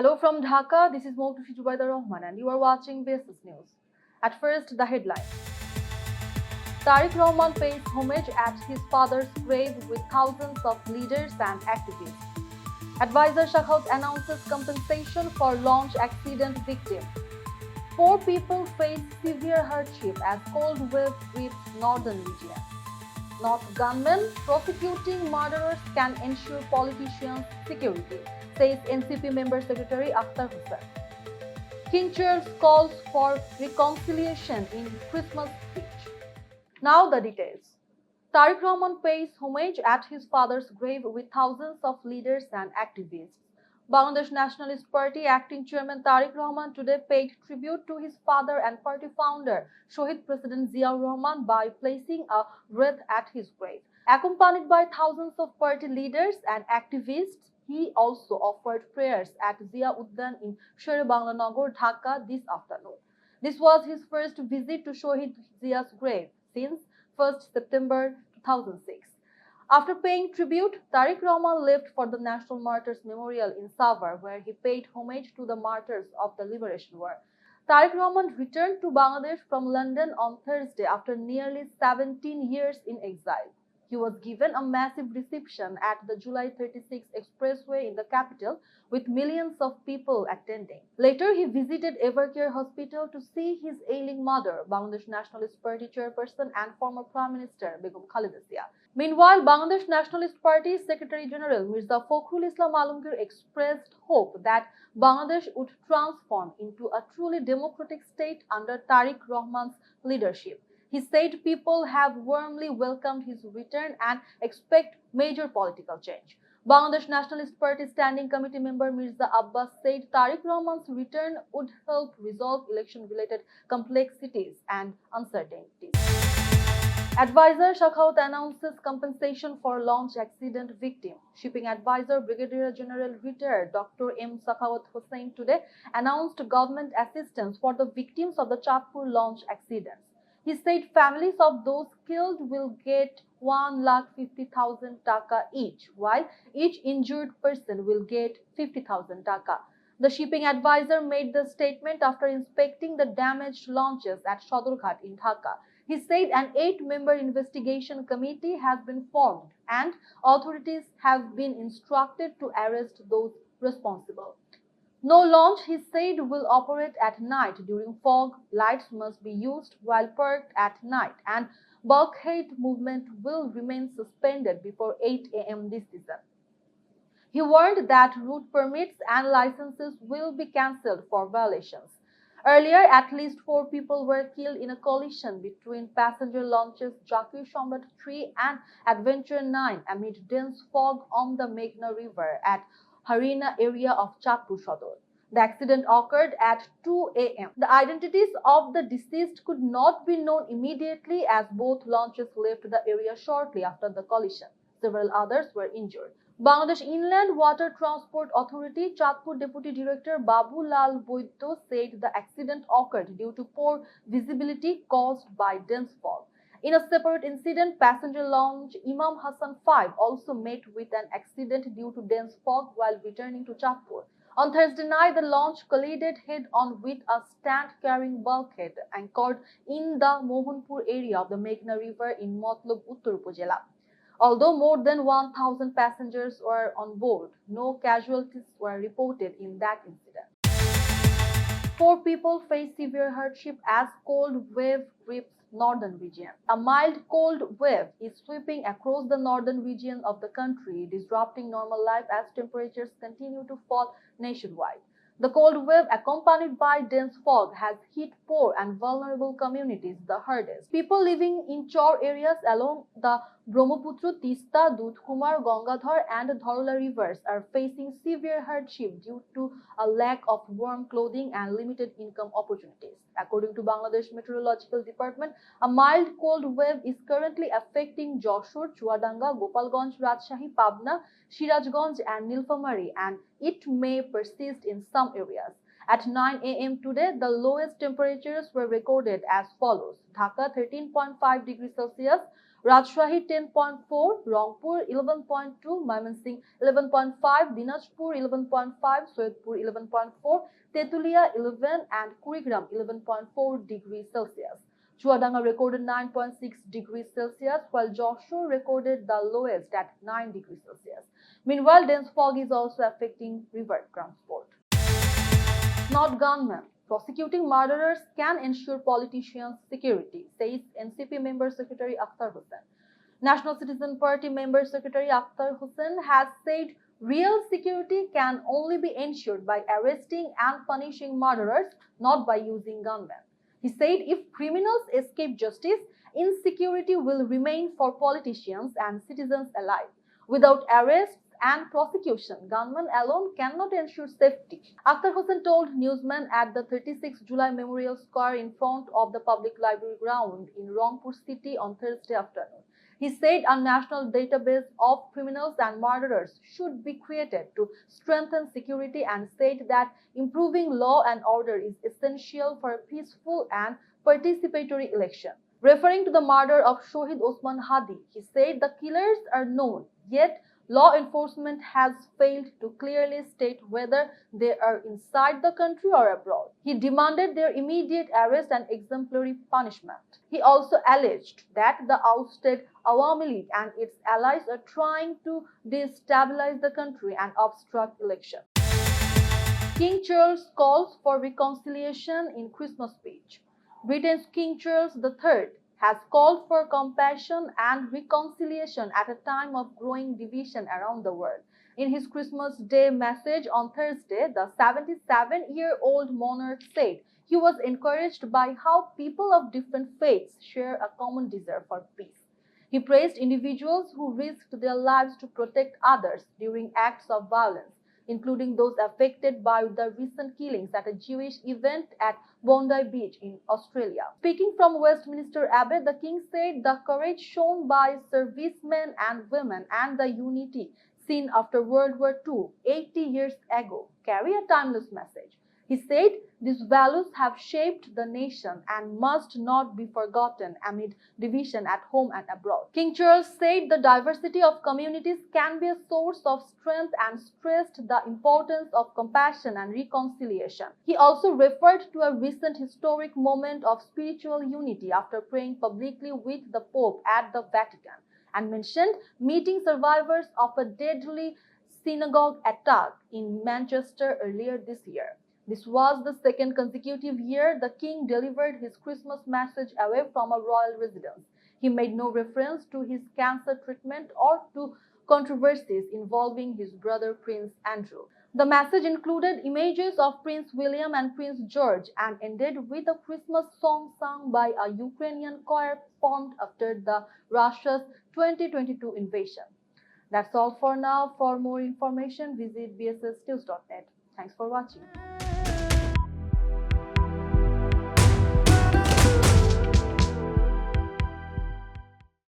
Hello from Dhaka, this is Tarique Rahman and you are watching Basis News. At first, the headline. Tarique Rahman pays homage at his father's grave with thousands of leaders and activists. Advisor Sakhawat announces compensation for launch accident victim. 4 people face severe hardship as cold wave grips northern region. North gunmen prosecuting murderers can ensure politicians' security, says NCP member secretary Akhter Hossen. King Charles calls for reconciliation in Christmas speech. Now the details. Tarique Rahman pays homage at his father's grave with thousands of leaders and activists. Bangladesh Nationalist Party acting chairman Tarique Rahman today paid tribute to his father and party founder, Shohid President Ziaur Rahman, by placing a wreath at his grave. Accompanied by thousands of party leaders and activists, he also offered prayers at Zia Uddan in Sher Bangla Nagar, Dhaka this afternoon. This was his first visit to Shohid Zia's grave since 1st September 2006. After paying tribute, Tarique Rahman left for the National Martyrs Memorial in Savar, where he paid homage to the martyrs of the Liberation War. Tarique Rahman returned to Bangladesh from London on Thursday after nearly 17 years in exile. He was given a massive reception at the July 36 Expressway in the capital, with millions of people attending. Later, he visited Evercare Hospital to see his ailing mother, Bangladesh Nationalist Party chairperson and former Prime Minister Begum Khaleda Zia. Meanwhile, Bangladesh Nationalist Party Secretary General Mirza Fakhrul Islam Alamgir expressed hope that Bangladesh would transform into a truly democratic state under Tarique Rahman's leadership. He said people have warmly welcomed his return and expect major political change. Bangladesh Nationalist Party Standing Committee member Mirza Abbas said Tarique Rahman's return would help resolve election-related complexities and uncertainties. Advisor Sakhawat announces compensation for launch accident victim. Shipping advisor Brigadier General retired Dr. M. Sakhawat Hossen today announced government assistance for the victims of the Chatpur launch accidents. He said families of those killed will get 1,50,000 taka each, while each injured person will get 50,000 taka. The shipping advisor made the statement after inspecting the damaged launches at Sodorghat in Dhaka. He said an 8-member investigation committee has been formed and authorities have been instructed to arrest those responsible. No launch, he said, will operate at night during fog, lights must be used while parked at night, and bulkhead movement will remain suspended before 8 a.m. this season. He warned that route permits and licenses will be cancelled for violations. Earlier, at least 4 people were killed in a collision between passenger launches Jakir Samrat 3 and Adventure 9 amid dense fog on the Meghna River at Harina area of Chatpur Sodor. The accident occurred at 2 a.m. The identities of the deceased could not be known immediately as both launches left the area shortly after the collision. Several others were injured. Bangladesh Inland Water Transport Authority Chatpur Deputy Director Babu Lal Boiddo said the accident occurred due to poor visibility caused by dense fog. In a separate incident, passenger launch Imam Hassan 5 also met with an accident due to dense fog while returning to Chatpur. On Thursday night, the launch collided head-on with a stand-carrying bulkhead anchored in the Mohanpur area of the Meghna River in Matlab Uttar Upazila. Although more than 1,000 passengers were on board, no casualties were reported in that incident. 4 people face severe hardship as cold wave grips northern region. A mild cold wave is sweeping across the northern region of the country, disrupting normal life as temperatures continue to fall nationwide. The cold wave, accompanied by dense fog, has hit poor and vulnerable communities the hardest. People living in chor areas along the Brahmaputra, Tista, Dudhkumar, Gangadhar and Dharula rivers are facing severe hardship due to a lack of warm clothing and limited income opportunities. According to Bangladesh Meteorological Department, a mild cold wave is currently affecting Joshore, Chuadanga, Gopalganj, Rajshahi, Pabna, Sirajganj and Nilphamari, and it may persist in some areas. At 9 a.m. today, the lowest temperatures were recorded as follows: Dhaka 13.5 degrees Celsius, Rajshahi 10.4, Rangpur 11.2, Mymensingh 11.5, Dinajpur 11.5, Soyodpur 11.4, Tetulia 11 and Kurigram 11.4 degrees Celsius. Chuadanga recorded 9.6 degrees Celsius, while Joshua recorded the lowest at 9 degrees Celsius. Meanwhile, dense fog is also affecting river transport. Not gunmen. Prosecuting murderers can ensure politicians' security, says NCP Member Secretary Akhter Hossen. National Citizen Party Member Secretary Akhter Hossen has said real security can only be ensured by arresting and punishing murderers, not by using gunmen. He said if criminals escape justice, insecurity will remain for politicians and citizens alike. Without arrests and prosecution, gunmen alone cannot ensure safety. Akhter Hossen told newsmen at the 36 July Memorial Square in front of the public library ground in Rangpur city on Thursday afternoon. He said a national database of criminals and murderers should be created to strengthen security and said that improving law and order is essential for a peaceful and participatory election. Referring to the murder of Shohid Osman Hadi, he said the killers are known, yet law enforcement has failed to clearly state whether they are inside the country or abroad. He demanded their immediate arrest and exemplary punishment. He also alleged that the ousted Awami League and its allies are trying to destabilize the country and obstruct elections. King Charles calls for reconciliation in Christmas speech. Britain's King Charles III has called for compassion and reconciliation at a time of growing division around the world. In his Christmas Day message on Thursday, the 77-year-old monarch said he was encouraged by how people of different faiths share a common desire for peace. He praised individuals who risked their lives to protect others during acts of violence, including those affected by the recent killings at a Jewish event at Bondi Beach in Australia. Speaking from Westminster Abbey, the King said the courage shown by servicemen and women and the unity seen after World War II 80 years ago carry a timeless message. He said these values have shaped the nation and must not be forgotten amid division at home and abroad. King Charles said the diversity of communities can be a source of strength and stressed the importance of compassion and reconciliation. He also referred to a recent historic moment of spiritual unity after praying publicly with the Pope at the Vatican and mentioned meeting survivors of a deadly synagogue attack in Manchester earlier this year. This was the second consecutive year the king delivered his Christmas message away from a royal residence. He made no reference to his cancer treatment or to controversies involving his brother Prince Andrew. The message included images of Prince William and Prince George and ended with a Christmas song sung by a Ukrainian choir formed after the Russia's 2022 invasion. That's all for now. For more information, visit bssnews.net. Thanks for watching.